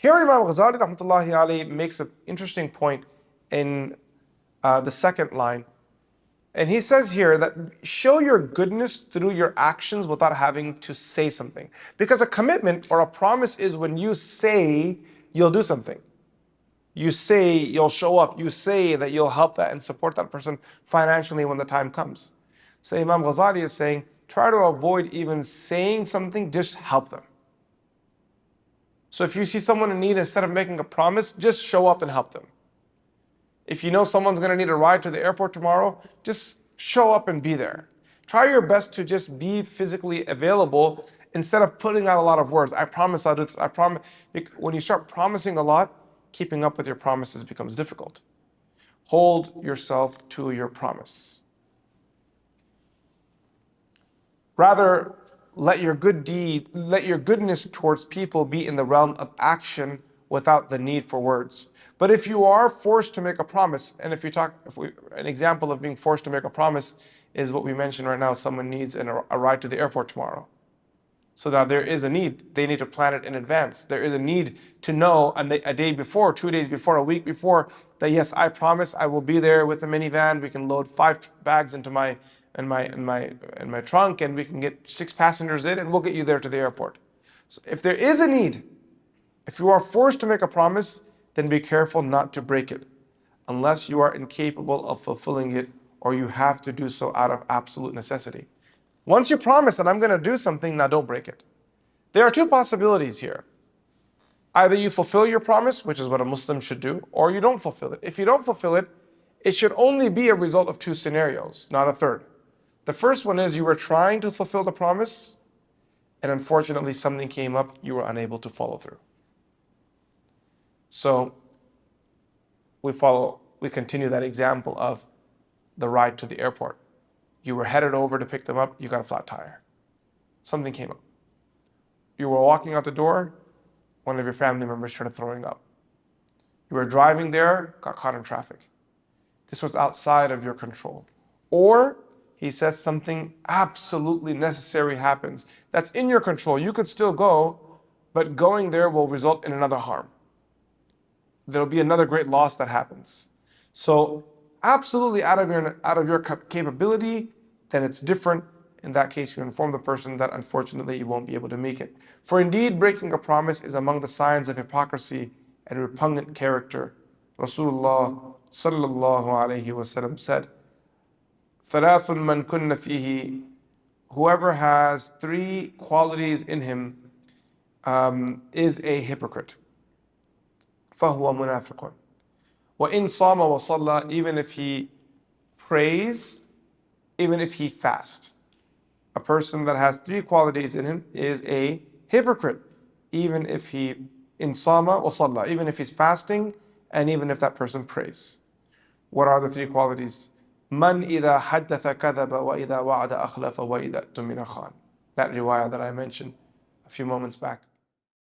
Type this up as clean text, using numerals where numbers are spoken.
Here Imam Ghazali rahmatullahi alayhi makes an interesting point in the second line. And he says here that show your goodness through your actions without having to say something. Because a commitment or a promise is when you say you'll do something. You say you'll show up. You say that you'll help that and support that person financially when the time comes. So Imam Ghazali is saying, try to avoid even saying something, just help them. So if you see someone in need, instead of making a promise, just show up and help them. If you know someone's going to need a ride to the airport tomorrow, just show up and be there. Try your best to just be physically available instead of putting out a lot of words. I promise I'll do this. I promise. When you start promising a lot, keeping up with your promises becomes difficult. Hold yourself to your promise. Rather, let your goodness towards people be in the realm of action without the need for words. But if you are forced to make a promise, and an example of being forced to make a promise is what we mentioned right now, someone needs a ride to the airport tomorrow. So that there is a need, they need to plan it in advance. There is a need to know a day before, 2 days before, a week before, that yes, I promise I will be there with the minivan. We can load 5 bags into my trunk, and we can get 6 passengers in, and we'll get you there to the airport. So if there is a need, if you are forced to make a promise, then be careful not to break it, unless you are incapable of fulfilling it or you have to do so out of absolute necessity. Once you promise that I'm going to do something, now don't break it. There are 2 possibilities here. Either you fulfill your promise, which is what a Muslim should do, or you don't fulfill it. If you don't fulfill it, it should only be a result of 2 scenarios, not a third. The first one is you were trying to fulfill the promise, and unfortunately something came up, you were unable to follow through. So we continue that example of the ride to the airport. You were headed over to pick them up, you got a flat tire. Something came up. You were walking out the door, one of your family members started throwing up. You were driving there, got caught in traffic. This was outside of your control. Or he says something absolutely necessary happens. That's in your control. You could still go, but going there will result in another harm. There'll be another great loss that happens. So absolutely out of your capability, then it's different. In that case, you inform the person that unfortunately you won't be able to make it. For indeed, breaking a promise is among the signs of hypocrisy and repugnant character. Rasulullah sallallahu alayhi wasallam said, ثَلَاثٌ مَنْ كُنَّ فِيهِ, whoever has 3 qualities in him is a hypocrite. فَهُوَ مُنَافِقٌ. وَإِنْ صَامَ وَصَلَّى, even if he prays, even if he fasts. A person that has 3 qualities in him is a hypocrite, even if he in sama wa salla, even if he's fasting, and even if that person prays. What are the 3 qualities? Man idha haddatha kadhaba wa idha wa'ada akhlafa wa idha tumina khan. That riwayah that I mentioned a few moments back.